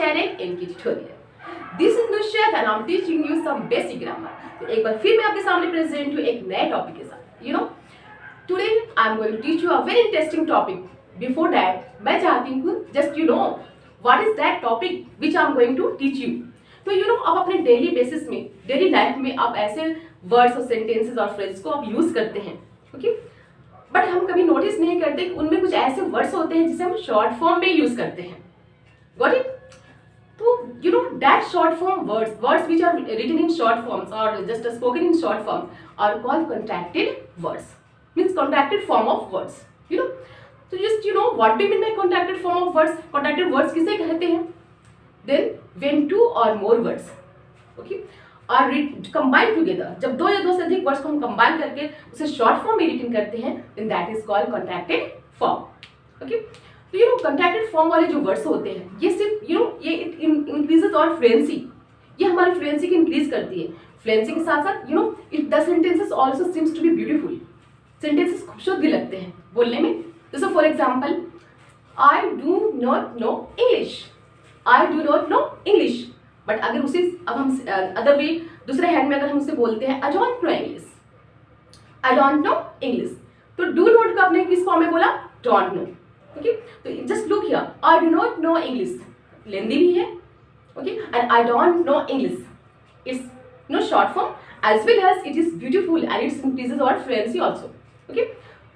channel NK Tutorial. This is Nushat and I'm teaching you some basic grammar. तो एक बार फिर मैं आपके सामने प्रेजेंट हूँ एक नए टॉपिक के साथ. Today I am going to teach you a very interesting topic. Before that, मैं चाहती हूँ just what is that topic which I am going to teach you. तो आप अपने डेली बेसिस में, डेली लाइफ में आप ऐसे वर्ड्स और सेंटेंसेस और फ्रेजेस को आप यूज करते हैं, ओके. बट हम कभी नोटिस नहीं करते कि उनमें कुछ ऐसे वर्ड्स होते हैं जिसे हम शॉर्ट फॉर्म में यूज करते हैं. Got it? तो that short form words which are written in short forms और just spoken in short form are called contracted words. Means contracted form of words. तो just what do mean by contracted form of words? Contracted words किसे कहते हैं? Then when two or more words, okay, are combined together, जब दो या दो से अधिक वर्ड्स को हम कंबाइन करके उसे शॉर्ट फॉर्म में रिटन करते हैं, then that is called contracted form. Okay. तो कॉन्ट्रैक्टेड फॉर्म वाले जो वर्ड्स होते हैं ये सिर्फ ये इट इंक्रीजेस और फ्लुएंसी, ये हमारी फ्लुएंसी को इंक्रीज करती है. फ्लुएंसी के साथ साथ it the sentences also seems to be beautiful. Sentences खूबसूरत भी लगते हैं बोलने में. जैसे for example, I do not know English. I do not know English. But अगर उसी अब हम अदर वे दूसरे हैंड में अगर हम उसे बोलते हैं I don't know English, I don't know English, तो डू नॉट को आपने किस फॉर्म में बोला? Don't know. ओके. तो just look here, I do not know English lengthy भी है, okay, and I don't know English it's short form as well as it is beautiful and it's increases or fluency also. Okay.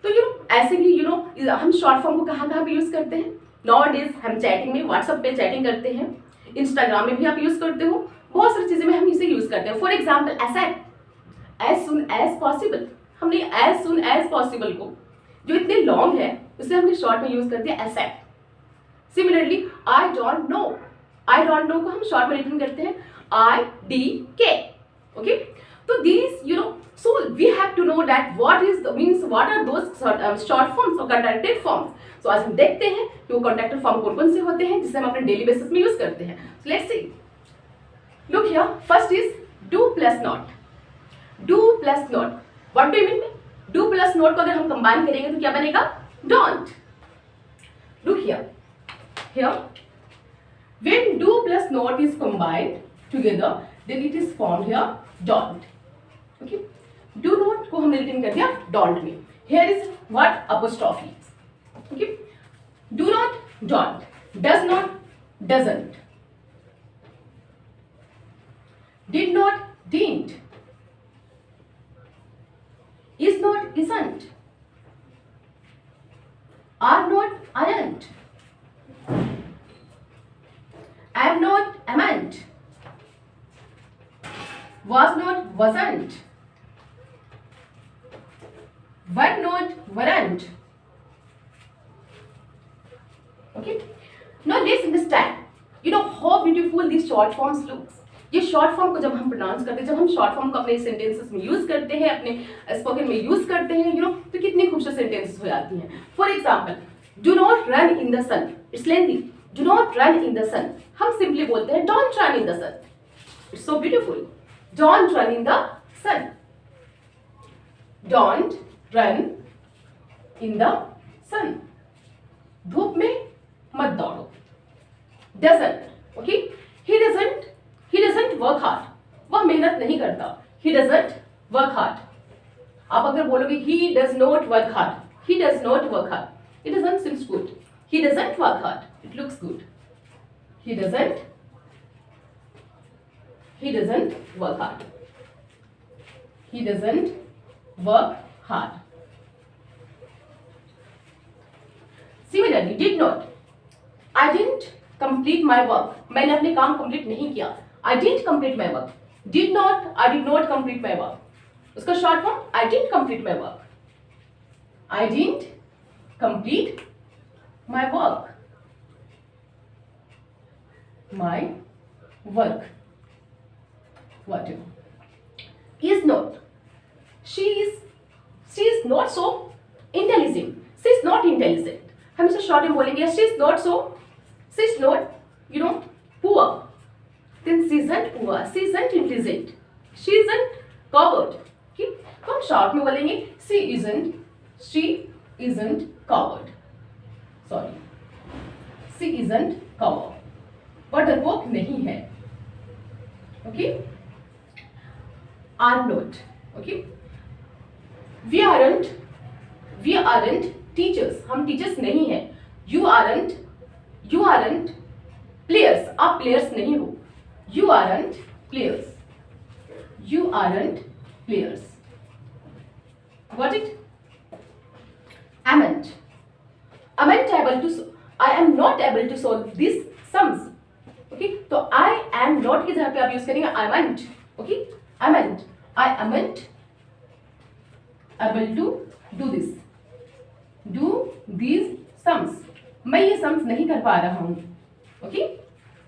तो ऐसे भी हम short form को कहाँ कहाँ पे यूज करते हैं? नाउअडेज हम चैटिंग में, व्हाट्सएप पे चैटिंग करते हैं, इंस्टाग्राम में भी आप यूज करते हो, बहुत सारी चीजें में हम इसे यूज करते हैं. For example asset, as soon as possible. हमने एज सुन एज पॉसिबल को जो इतने लॉन्ग है उसे हमने शॉर्ट में यूज कर दिया asset. Similarly I don't no, I don't no को हम शॉर्ट में रिटन करते हैं आई डी के. ओके. तो these so we have to know that what are those short forms or contracted forms. So आज हम देखते हैं कि वो कॉन्ट्रैक्टेड फॉर्म कौन कौन से होते हैं जिसे हम अपने डेली बेसिस में यूज करते हैं. So let's see. Look here. First is do plus not. Do plus not. What do you mean? Do plus not को अगर हम कंबाइन करेंगे तो क्या बनेगा? Don't. Look here. Here, when do plus not is combined together, then it is formed here don't. Okay. Do not को हमने written कर दिया don't में. Here is what? Apostrophe. Okay. Do not, don't. Does not, doesn't. Did not, didn't. Is not, isn't. Are not, aren't. Am not, amn't. Was not, wasn't. Were not, weren't. Okay. Now let's understand. How beautiful these short forms looks. ये short form को जब हम pronounce करते हैं, जब हम short form को अपने सेंटेंसेस में यूज करते हैं, अपने स्पोकन में यूज करते हैं, तो कितनी खूबसूरत सेंटेंसेस हो जाती हैं. For example, do not run in the sun. It's lengthy. Do not run in the sun. हम सिंपली बोलते हैं don't run in the sun. It's so beautiful. Don't run in the sun. Don't run in the sun. धूप में मत दौड़ो. Doesn't. Okay. He doesn't work hard. वह मेहनत नहीं करता. He doesn't work hard. आप अगर बोलोगे he does not work hard, he does not work hard, it doesn't seems good. He doesn't work hard. It looks good. He doesn't work hard. He doesn't work hard. Similarly, did not. I didn't complete my work. मैंने अपने काम complete नहीं किया. I didn't complete my work. Did not, I did not complete my work. उसका short form I didn't complete my work. I didn't complete my work. My work. Whatever. Is not. She is not so intelligent. She is not intelligent. हम इसे short में बोलेंगे she is not so. She is not poor. Then she isn't poor. She isn't intelligent. She isn't coward. Okay? तो हम short में बोलेंगे she isn't coward. Sorry. She isn't coward. What डरपोक नहीं है, okay. Are not, okay. We aren't teachers, हम teachers नहीं है। यू आरंट प्लेयर्स, आप प्लेयर्स नहीं हो। You aren't players, got it. amend I am not able to solve these sums, okay। तो I am not की जगह पे आप यूज करेंगे amend, okay। amend, I amend able to do these sums, मैं ये sums नहीं कर पा रहा हूँ, okay।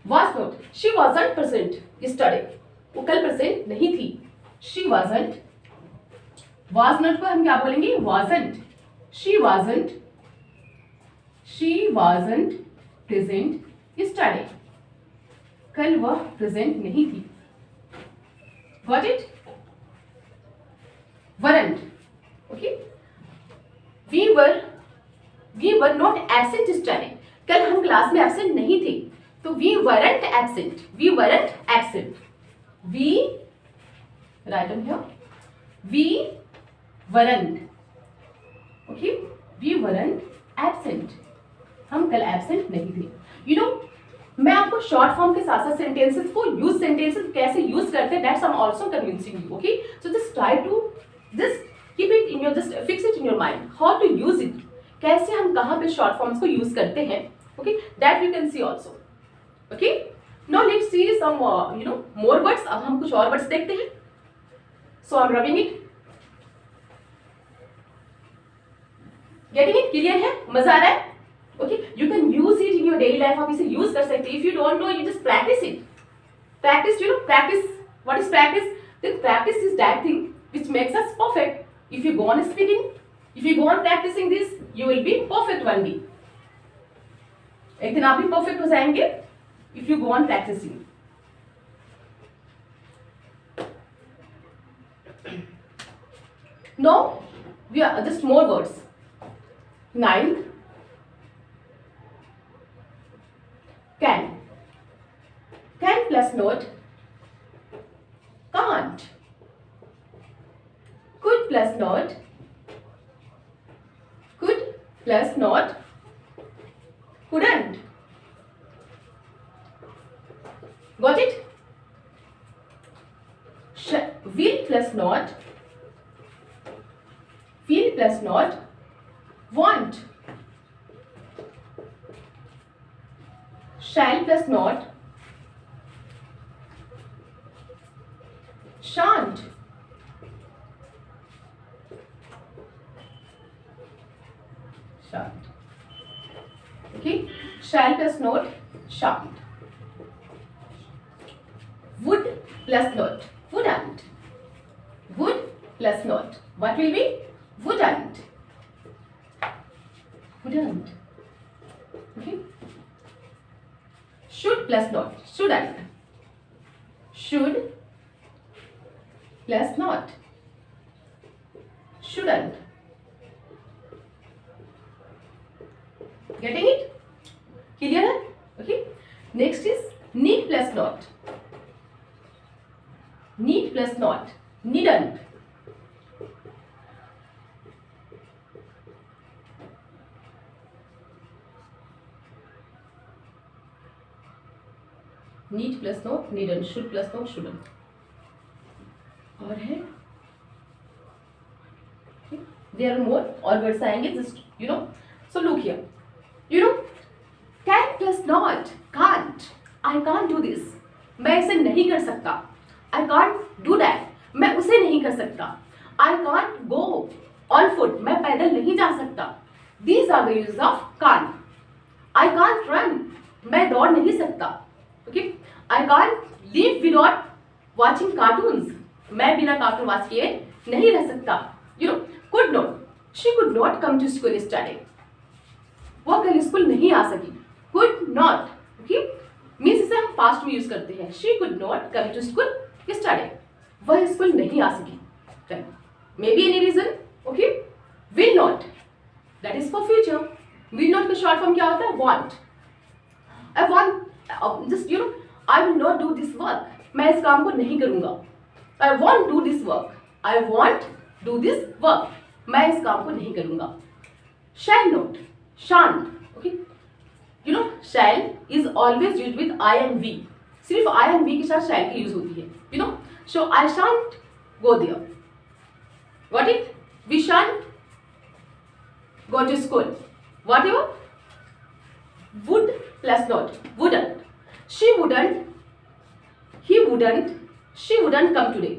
was not, she wasn't present yesterday, वो कल present नहीं थी। she wasn't, was not को हम क्या बोलेंगे, wasn't। she wasn't present yesterday, कल वह present नहीं थी, got it। weren't, okay। we were not absent yesterday, कल हम क्लास में एब्सेंट नहीं थे, तो we weren't absent, we write them here, we weren't, okay। we weren't absent, हम कल एब्सेंट नहीं थे। यू नो, मैं आपको शॉर्ट फॉर्म के साथ साथ सेंटेंसेस को यूज सेंटेंसेस कैसे यूज करते हैं, that's I am also convincing you, okay. So just try to just keep it in your, just fix it in your mind, how to use it, कैसे हम कहाँ पे शॉर्ट फॉर्म्स को use करते हैं, okay. That you can see also, okay. Now let's see some more words. अब हम कुछ और वर्ड्स देखते हैं। So I am rubbing it, getting it, clear है, मजा आ रहा है, okay. You can use it in your daily life, आप इसे यूज कर सकते हैं। If you don't know, you just practice it, practice, you know, practice. What is practice? Then practice is that thing which makes us perfect. If you go on speaking, if you go on practicing this, you will be perfect one day. एक दिन आप भी perfect हो जाएंगे if you go on practicing. Now we are just more words. 9 can plus not, can't, could plus not, couldn't, got it? Will plus not, want, shall plus not, shan't, okay, shall plus not, shan't, would plus not, wouldn't, would plus not, what will be? Wouldn't, okay. Should plus not, shouldn't, should plus not, shouldn't, getting it? Clear? Okay. Next is need plus not, needn't, need plus not, needn't, should plus not, shouldn't, और है, there are more और words आएंगे, just you know। So look here, you know, can plus not, can't, I can't do this, मैं इसे नहीं कर सकता, I can't do that, मैं उसे नहीं कर सकता, I can't go on foot, मैं पैदल नहीं जा सकता, these are the uses of can't। I can't run, मैं दौड़ नहीं सकता, okay। I can't live without watching cartoons, मैं बिना कार्टून वॉच किए नहीं रह सकता, you know। could not, she could not come to school yesterday, वह कल स्कूल नहीं आ सकी, could not, okay, मीन्स इसे हम पास्ट में यूज करते हैं, she could not come to school yesterday, वह स्कूल नहीं आ सकी, maybe any reason, okay. will not, that is for future, will not का शॉर्ट फॉर्म क्या होता है? want, I want just I will not do this work, मैं इस काम को नहीं करूंगा. I won't do this work, I won't do this work, मैं इस काम को नहीं करूंगा. Shall not, shan't. Okay, shall is always use with I and we. सिर्फ आई एंड वी के साथ शैल की यूज होती है. So I shan't go there. Got it? We shan't go to school. Whatever. Would plus not. Wouldn't. She wouldn't. He wouldn't. She wouldn't come today.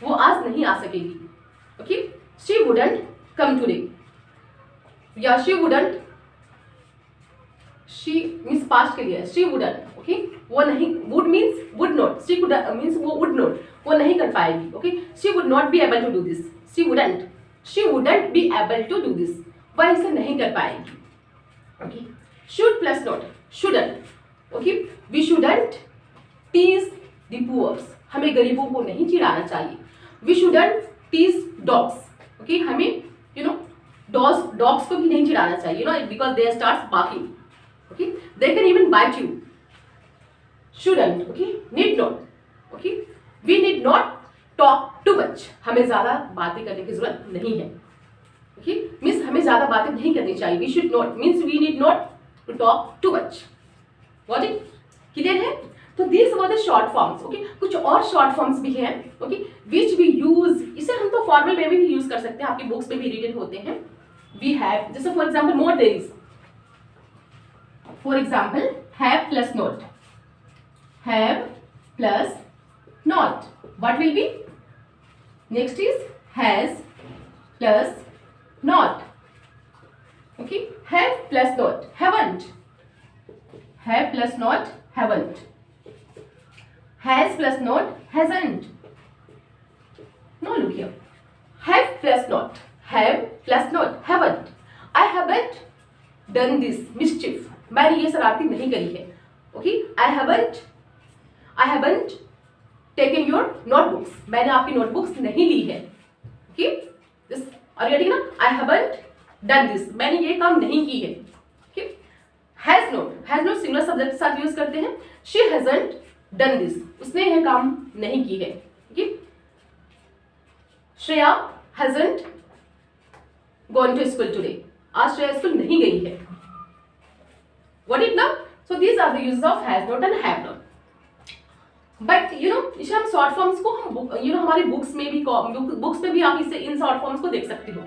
वो आज नहीं आ सकेगी. Okay? She wouldn't come today. या she wouldn't. She means past के लिए. She wouldn't. Okay? वो नहीं. Would means would not. She could means वो would not. वो नहीं कर पाएगी. Okay? She would not be able to do this. She wouldn't. She wouldn't be able to do this. वह इसे नहीं कर पाएगी. Okay. Should plus not. Shouldn't. Okay. We shouldn't tease the poor. हमें गरीबों को नहीं चिढ़ाना चाहिए. We shouldn't tease dogs. Okay. हमें dogs को भी नहीं चिढ़ाना चाहिए. Because they start barking. Okay. They can even bite you. Shouldn't. Okay. Need not. Okay. We need not talk too much. हमें ज्यादा बातें करने की जरूरत नहीं है. ओके, मीन्स हमें ज्यादा बातें नहीं करनी चाहिए. We should not means we need not to talk too much. Got it? Clear है? तो this were the short forms. Okay, कुछ और शॉर्ट फॉर्म्स भी हैं. Okay, which we use. इसे हम तो फॉर्मल में भी यूज कर सकते हैं, आपकी बुक्स में भी रिटन होते हैं. वी हैव, जैसे for example more there is. For example have plus not. Have plus not. What will be? Next is has plus not. Okay, have plus not. Haven't. Have plus not. Haven't. Has plus not. Hasn't. No, look here. Have plus not. Have plus not. Haven't. I haven't done this mischief. मैंने ये शरारती नहीं करी है. Okay, I haven't taken your notebooks. मैंने आपकी notebooks नहीं ली है. ओके, और ये ठीक ना. I haven't done this. मैंने ये काम नहीं की है. Okay, has not singular subject के साथ यूज करते हैं. She hasn't done this. उसने यह काम नहीं की है. Okay, Shreya hasn't gone to school today. आज श्रेया स्कूल नहीं गई है. What it now? So these are the use of has not and have not. But इसे हम शॉर्ट फॉर्म्स को हम हमारी बुक्स में भी आप इसे इन शॉर्ट फॉर्म्स को देख सकते हो.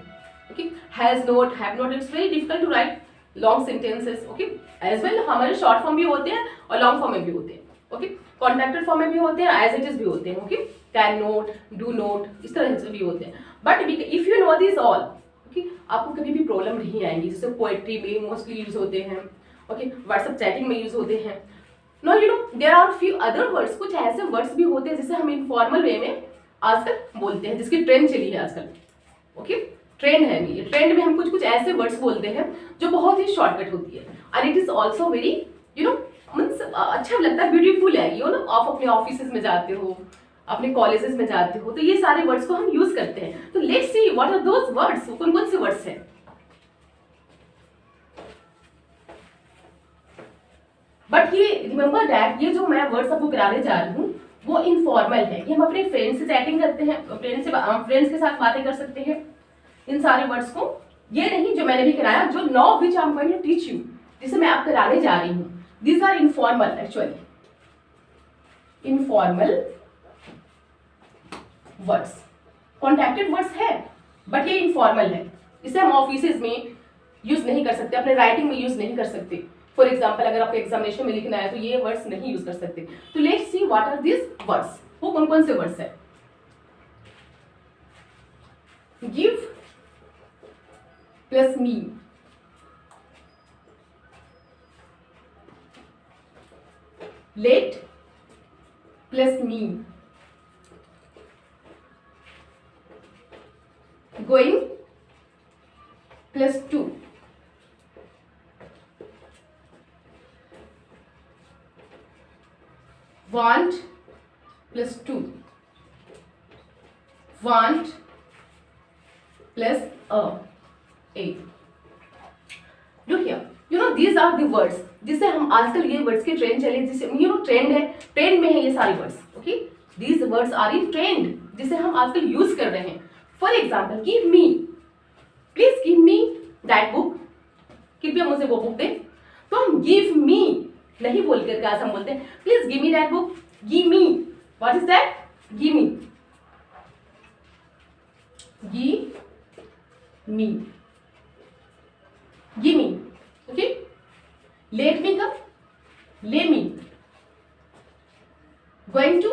Okay, has not, have not. It's very difficult to write long sentences. Okay, as well हमारे शॉर्ट फॉर्म भी होते हैं और लॉन्ग फॉर्म में भी होते हैं. ओके, कॉन्ट्रैक्टेड फॉर्म में भी होते हैं, एज इट इज भी होते हैं. Okay, can not, do not, इस तरह से भी होते हैं. But if you know this all, okay, आपको कभी भी प्रॉब्लम नहीं आएंगी. जैसे पोएट्री में मोस्टली यूज होते हैं. ओके, व्हाट्सएप चैटिंग में यूज होते हैं. No, there are few other words. कुछ ऐसे वर्ड्स भी होते हैं जिसे हम इनफॉर्मल वे में आजकल बोलते हैं, जिसकी ट्रेंड चली है आजकल. ओके, ट्रेंड है ये. ट्रेंड में हम कुछ ऐसे वर्ड्स बोलते हैं जो बहुत ही शॉर्टकट होती है. And it is also very means अच्छा लगता है, ब्यूटीफुल है. आप अपने ऑफिस में जाते हो, अपने कॉलेजेस में जाते हो, तो ये सारे वर्ड्स को हम यूज करते हैं. तो let's see what are those words. कौन कौन से वर्ड्स हैं. बट ये रिमेंबर दैट ये जो मैं वर्ड्स आपको कराने जा रही हूँ वो इनफॉर्मल है. ये हम अपने फ्रेंड्स से चैटिंग करते हैं, फ्रेंड्स के साथ बातें कर सकते हैं इन सारे वर्ड्स को. ये नहीं जो मैंने भी कराया, जो now which I am going to teach you, जिसे मैं आप कराने जा रही हूँ. These are informal. Actually informal words. Contracted words है बट ये इनफॉर्मल है. इसे हम ऑफिसेज में यूज नहीं कर सकते, अपने राइटिंग में यूज नहीं कर सकते. फॉर एग्जाम्पल अगर आपको एग्जामिनेशन में लिखना है तो ये वर्ड्स नहीं यूज कर सकते. तो let's see what are this words. वो कौन कौन से वर्ड्स है. Give plus me. Let plus me. Going plus to. want plus 2. Want plus a. Look here. These are the words जिसे हम आजकल ये वर्ड्स के ट्रेंड चले, जिसे ट्रेंड है, ट्रेंड में है ये सारे words. Okay, these words are in trend, जिसे हम आजकल यूज कर रहे हैं. For example, give me, please give me that book, कृपया मुझे वो बुक दे. तो हम गिव मी नहीं बोल करके आज हम बोलते हैं please give me that book. Give me, what is that? Give me, give me, give me. Okay, let me come, lemme, going to,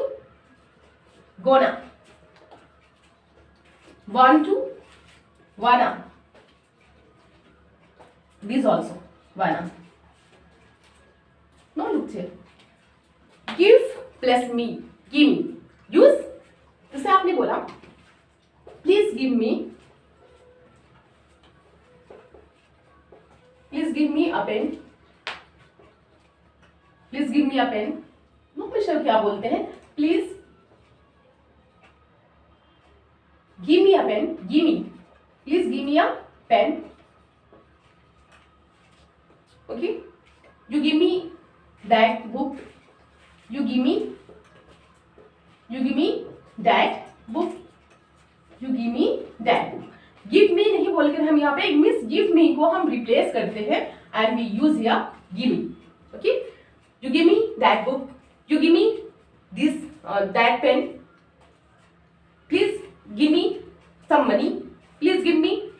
gonna, want to, wanna, these also, wanna. Now look here, give plus me, give me. use, जैसे आपने बोला please give me, please give me a pen, please give me a pen. No mister क्या बोलते हैं? Please give me a pen, give me, please give me a pen. Okay, you give me that book, you give me that book, you give me that book. give me नहीं बोलकर हम यहाँ पे miss give me को हम replace करते हैं and we use here give me. Okay, you give me that book, you give me this that pen, please give me some money, please give me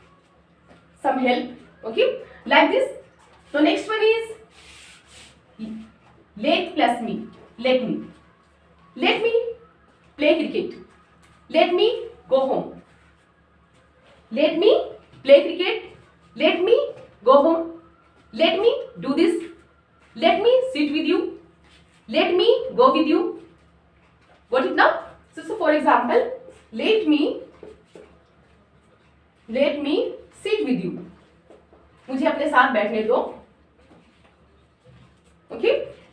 some help. Okay, like this. So next one is let plus me, let me, let me play cricket, let me go home, let me play cricket, let me go home, let me do this, let me sit with you, let me go with you. Got it now? So for example, let me sit with you, मुझे अपने साथ बैठने दो. Okay,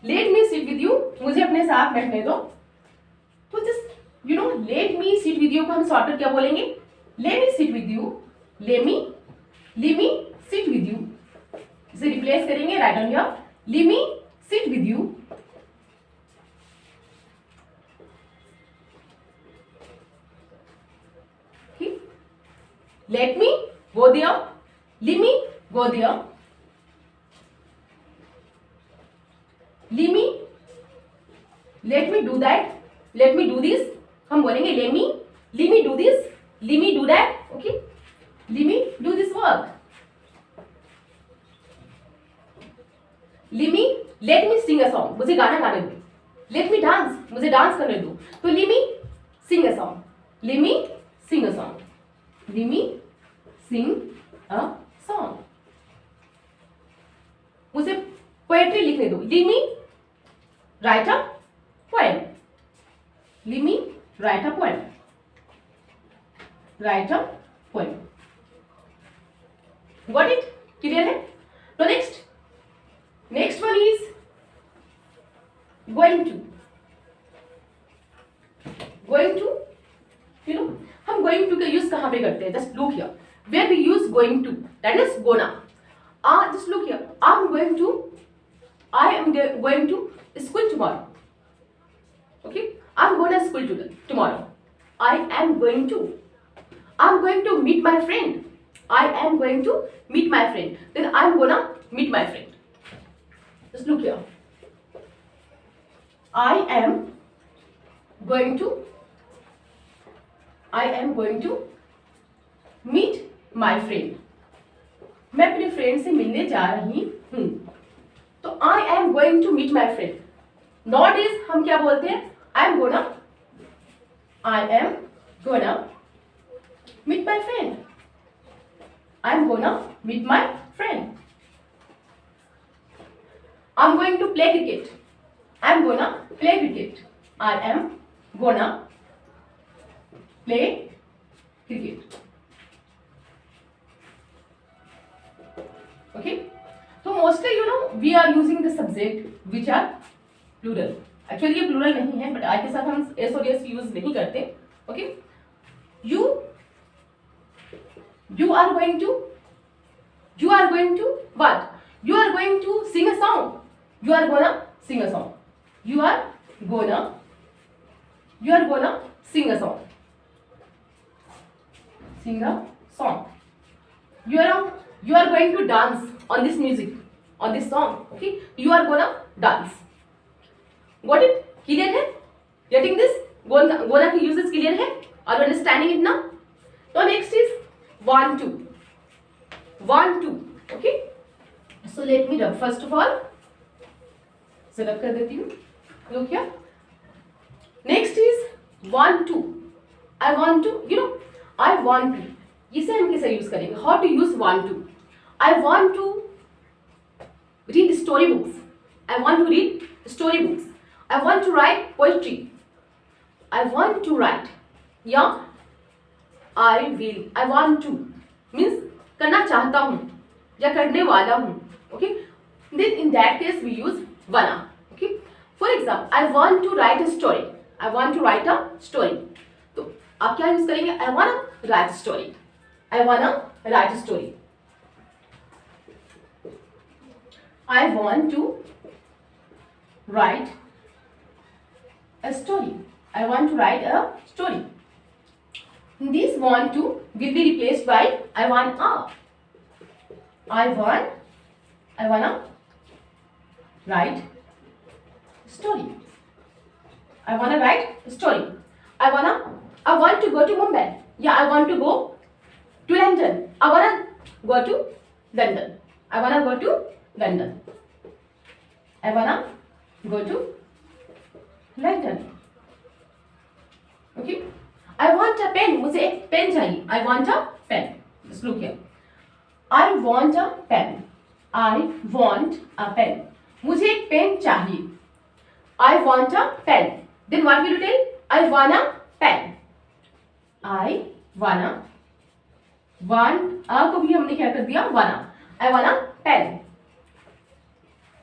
let me sit with you, मुझे अपने साथ बैठने दो. तो just let me sit with you को हम शॉर्टकट क्या बोलेंगे? let me sit with you, let me sit with you. इसे रिप्लेस करेंगे, right on here, let me sit with you. Let me go there, let me go there, let me do that, let me do this. हम बोलेंगे let me do this, let me do that. Okay, let me do this work, let me sing a song, मुझे गाना गाने दो. let me dance, मुझे dance करने दो. तो let me sing a song, let me sing a song, let me sing a song. मुझे poetry लिखने दो. let me write a poem, let me write a poem, write a poem. Got it? Clear है? तो next one is going to. हम going to का use कहाँ पे करते हैं? Just look here. Where we use going to, that is gonna. Just look here. I am going to school tomorrow. Okay, I am going to school tomorrow. I'm going to meet my friend. I am going to meet my friend. Then I'm gonna meet my friend. Just look here. I am going to meet my friend. मैं अपने friend से मिलने जा रही हूँ. तो I am going to meet my friend. Not is हम क्या बोलते हैं? I am gonna meet my friend. I am gonna meet my friend. I am going to play cricket. I am gonna play cricket. I am gonna play cricket. Okay, so mostly we are using the subject which are plural. Actually ये plural नहीं है, but I के साथ हम s और s use नहीं करते. Okay, you are going to what? You are going to sing a song. You are gonna sing a song. You are gonna sing a song. Sing a song. You are going to dance on this music, on this song. Okay. You are gonna dance. Got it? Clear है? Getting this? Gonna की uses clear है? Are you understanding it now? So next is want to. Want to. Okay. So let me rub first of all. So rub कर देती हूँ. Look here. Next is want to. I want to. You know, I want to. इसे हम कैसे use करेंगे? How to use want to? I want to read story books. I want to read story books. I want to write poetry. I want to write. Yeah. I will. I want to means करना चाहता हूँ या करने वाला हूँ. Okay. Then in that case we use wanna. Okay. For example, I want to write a story. I want to write a story. तो आप क्या यूज करेंगे? I wanna write a story. I wanna write a story. I want to write a story. I want to write a story. This want to will be replaced by I want a. I wanna write story. I wanna write a story. I want to go to Mumbai. Yeah, I want to go to London. I wanna go to London. I wanna go to London. I wanna go to London. Okay. I want a pen. मुझे एक pen चाहिए. I want a pen. Just look here. I want a pen. I want a pen. मुझे एक pen चाहिए. I want a pen. Then what will you tell? I wanna pen. I wanna. Want को भी हमने क्या कर दिया? wanna. I wanna pen.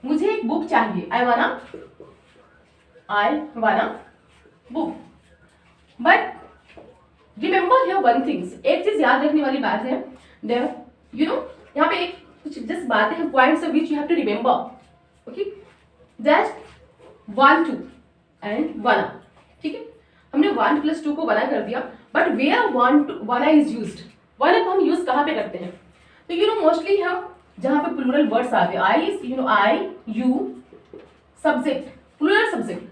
मुझे एक बुक चाहिए. I wanna book. But remember here one things. एक चीज याद रखने वाली बात है. There, you know, यहाँ पे एक कुछ just बातें हैं, points of which you have to remember. Okay, just want to and wanna. ठीक है, हमने want plus 2 को wanna कर दिया. But where wanna is used? wanna को हम यूज कहाँ पे करते हैं? तो you know mostly हम जहाँ पे plural words आते हैं, I, you, subject, plural subject.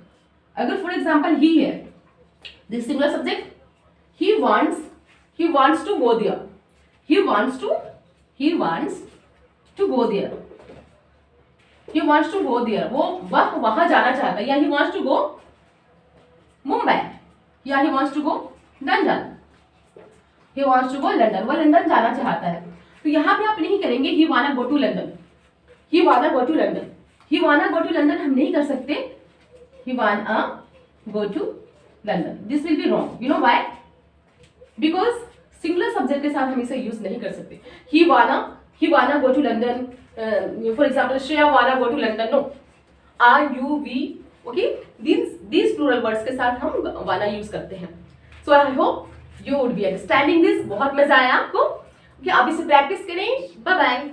अगर for example he है, this singular subject, he wants to go there. He wants to go there. He wants to go there. वह वहां जाना चाहता है. या he wants to go Mumbai. या he wants to go London. He wants to go London. वह London जाना चाहता है. तो यहाँ पे आप नहीं करेंगे he wanna go to London. He wanna go to London. He wanna go to London हम नहीं कर सकते. He wanna go to London. This will be wrong. You know why? Because singular subject के साथ हम इसे यूज नहीं कर सकते. He wanna go to London. For example, Shreya wanna go to London. No. R U V. Okay. These plural words के साथ हम wanna यूज करते हैं. So I hope you would be understanding this. बहुत मजा आया आपको. Okay, आप इसे प्रैक्टिस करें. Bye bye.